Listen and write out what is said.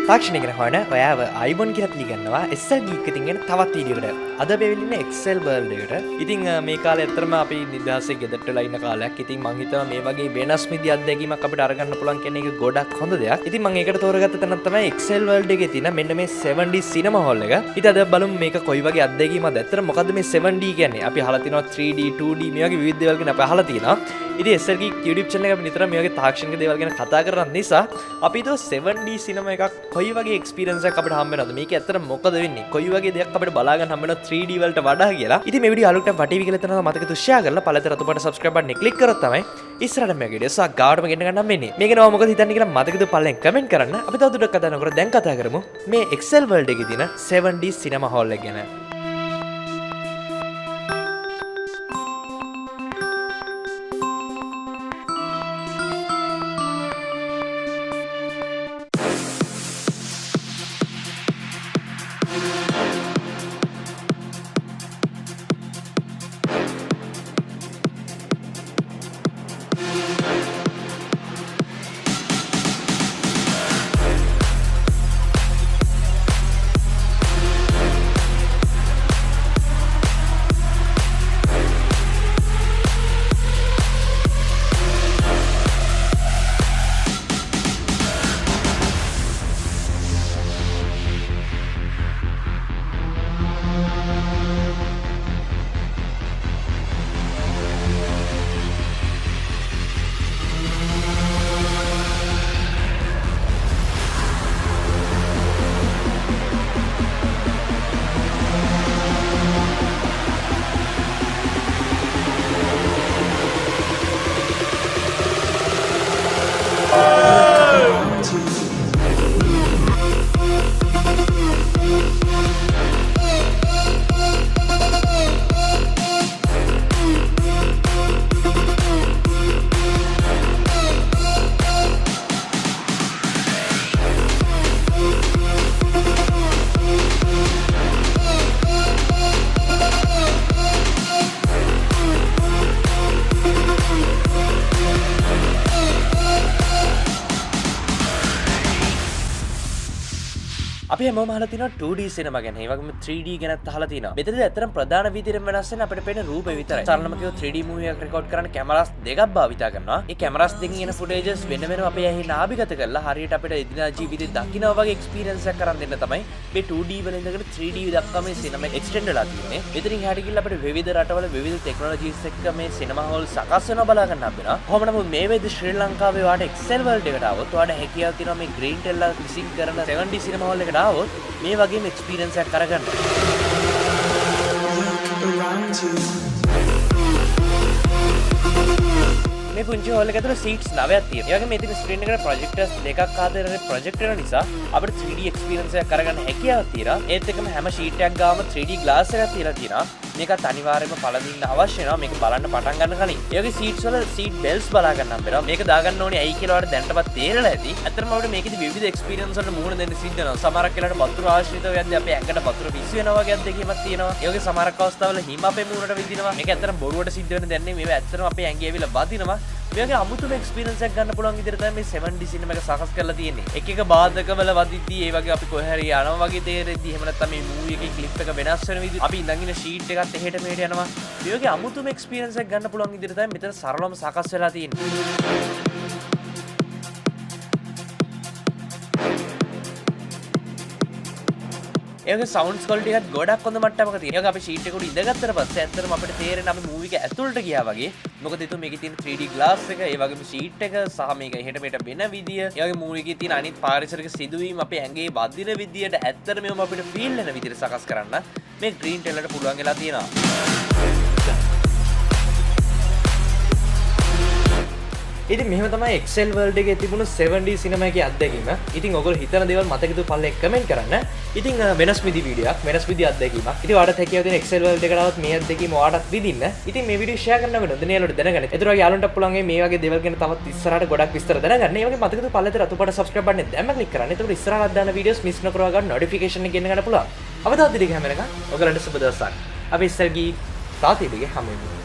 තාක්ෂණය ගැන හොයන ඔයාව අයිබොන් කියලා පිළිගන්නවා SL Geek එකකින් එන තවත් වීඩියෝකට. අද අපි වෙලින් ඉන්නේ Excel world එකට. ඉතින් මේ කාලේ ඇත්තටම අපි නිදහසේ ගෙදරට වෙලා ඉන්න කාලයක්. ඉතින් මං හිතනවා මේ වගේ වෙනස් විදි අත්දැකීමක් අපිට අරගන්න පුළුවන් කියන එක ගොඩක් හොඳ දෙයක්. ඉතින් මං ඒකට තෝරගත්ත තැන තමයි Excel world එකේ තියෙන මෙන්න මේ 7D cinema hall එක. ඉතින් අද බලමු මේක කොයි වගේ අත්දැකීමක්ද. ඇත්තට මොකද්ද මේ 7D කියන්නේ? අපි අහලා තිනවා 3D 2D මේ වගේ විවිධ දේවල් ගැන අපි අහලා තිනවා. ඉතින් SL Geek YouTube channel එක අපි නිතරම මේ වගේ තාක්ෂණික දේවල් ගැන කතා කරන නිසා අපි හිතුවා 7D cinema එකක් කොයි වගේ experience එකක් අපිට හම්බ වෙනවද? මේක ඇත්තට මොකද වෙන්නේ? කොයි වගේ දෙයක් අපිට බලා ගන්න හම්බ වෙනවද 3D වලට වඩා කියලා. ඉතින් මේ වීඩියෝ අලුතෙන් වටීවි කියලා තනම මතක තු share කරලා පළතර අතුපට subscribe button එක click කරොත් තමයි ඉස්සරහට මේ වීඩියෝ සක් ගාඩම ගෙන්න ගන්න වෙන්නේ. මේක නෝ මොකද හිතන්නේ කියලා මතක තු පළෙන් comment කරන්න. අපි තවදුරටත් කතා නොකර දැන් කතා කරමු මේ Excel world එකේ තියෙන 7D cinema hall එක ගැන. අපි හැමෝම අහලා තිනවා 2D cinema ගැන. ඒ වගේම 3D ගැනත් අහලා තිනවා. මෙතනදී ඇත්තටම ප්‍රධාන විදිහට වෙනස් වෙන අපිට පේන රූපය විතරයි. සරලම කිව්වොත් 3D movie එකක් record කරන්න කැමරාස් දෙකක් භාවිතා කරනවා. ඒ කැමරාස් දෙකකින් එන footages වෙන වෙනම අපේ ඇහි නාභිගත කරලා හරියට අපිට එදිනදා ජීවිතේ දකින්න වගේ experience එකක් කරන් දෙන්න තමයි මේ 2D වල ඉඳගෙන 3D දක්වා මේ cinema extend වෙලා තියෙන්නේ. මෙතනින් එහාට ගිහිල්ලා අපිට විවිධ රටවල විවිධ technologies එක්ක මේ cinema hall සකස් වෙනවා බලා ගන්න හම්බෙනවා. කොහොම නමුත් මේ වෙද්දී ශ්‍රී ලංකාවේ වාට Excel world එකට ආවොත් වාට හැකියාව තියෙනවා මේ Greentel විසින් කරන 7D cinema hall එකට ආවොත් මේ වගේම එක්ස්පීරියන්ස් එකක් කරගන්න. මේ පුංචි හෝල් එක ඇතුළේ සීට්ස් 9ක් තියෙනවා. ඒ වගේම මේ තියෙන ස්ක්‍රීන් එකට ප්‍රොජෙක්ටර්ස් දෙකක් ආදරේ ප්‍රොජෙක්ට් වෙන නිසා අපිට 3D එක්ස්පීරියන්ස් එකක් කරගන්න හැකියාවක් තියෙනවා. ඒත් එක්කම හැම ෂීට් එකක් ගාම 3D ග්ලාස් එකක් තියලා තියෙනවා. මේකත් අනිවාර්යයෙන්ම පළඳින්න අවශ්‍ය වෙනවා. මේක බලන්න පටන් ගන්න කලින්. ඒ වගේ සීට්ස් වල සීට් බෙල්ට්ස් බලා ගන්න හම්බෙනවා. මේක දාගන්න ඕනේ ඇයි කියලා ඔයාලට දැනටවත් තේරෙලා ඇති. ඇත්තටම අපිට මේකෙදි විවිධ එක්ස්පීරියන්ස් වලට මුහුණ දෙන්න සිද්ධ වෙනවා. සමහරක් වෙලාවට වතුර ආශ්‍රිතව යද්දී අපේ ඇඟට වතුර පිස්සු වෙනවා වගේ අත්දැකීමක් තියෙනවා. ඒ වගේ සමහරක් අවස්ථාවල හිම අපේ මූණට විදිනවා. මේක ඇත්තටම බොරුවට සිද්ධ වෙන දෙයක් නෙමෙයි. මේවා ඇත්තටම අපේ ඇඟේ ඇවිල්ලා වදිනවා. මේ වගේ අමුතුම එක්ස්පීරියන්ස් එකක් ගන්න පුළුවන් විදිහට තමයි මේ 7D cinema එක සකස් කරලා තියෙන්නේ. එක එක බාධකවල වදිද්දී ඒ වගේ අපි කොහේ හරි යනවා වගේ තේරෙද්දී එහෙම නැත්නම් මේ මූවි එකේ ක්ලිප් එක වෙනස් වෙන විදිහ අපි ඉඳන් ඉන්න ෂීට් එකත් එහෙට මෙහෙට යනවා. මේ වගේ අමුතුම එක්ස්පීරියන්ස් එකක් ගන්න පුළුවන් විදිහට තමයි මෙතන සරලවම සකස් වෙලා තියෙන්නේ. ඒකේ සවුන්ඩ්ස් ක්වොලිටි එකත් ගොඩක් හොඳ මට්ටමක තියෙනවා. ඒක අපි ෂීට් එක උඩ ඉඳගත්තට පස්සේ ඇත්තටම අපිට තේරෙන අපි මූවි එක ඇතුළට ගියා වගේ. මොකද ඒතු මේකේ තියෙන 3D ග්ලාස් එක, ඒ වගේම ෂීට් එක සහ මේක එහෙට මෙහෙට වෙන විදිය, ඒ වගේ මූවි එකේ තියෙන අනිත් පාරිසරික සිදුවීම් අපේ ඇඟේ වදින විදියට ඇත්තට මේව අපිට ෆීල් වෙන විදියට සකස් කරන්න මේ Greentel වලට පුළුවන් වෙලා තියෙනවා. ඉතින් මෙහෙම තමයි Excel world එකේ තිබුණු 7D cinema එකේ අත්දැකීම. ඉතින් ඔයගොල්ලෝ හිතන දේවල් මතක හිතපු පල්ලෙන් කමෙන්ට් කරන්න. ඉතින් වෙනස් විදි වීඩියෝක්, වෙනස් විදි අත්දැකීමක්. ඉතින් ඔයාලට හැකියාව තියෙන Excel world එකට આવත් මේ අත්දැකීම ඔයාලටත් විඳින්න. ඉතින් මේ වීඩියෝ share කරනකොට නොදැනියලට දැනගන්න. ඒතර ඔය යාළුවන්ට පුළුවන් මේ වගේ දේවල් ගැන තවත් ඉස්සරහට ගොඩක් විස්තර දැනගන්න. ඒ වගේ මතක හිතපු පල්ලෙට අතුපට subscribe button එක දැම්ම click කරන්න. එතකොට ඉස්සරහට දාන වීඩියෝස් මිස් නොකරව ගන්න notification එක ගෙන්න ගන්න පුළුවන්. අවදාත් දිග හැමෙනකන් ඔයගලන්ට සුබ දවසක්. අපි SL Geek තාතිලිගේ හැමෝම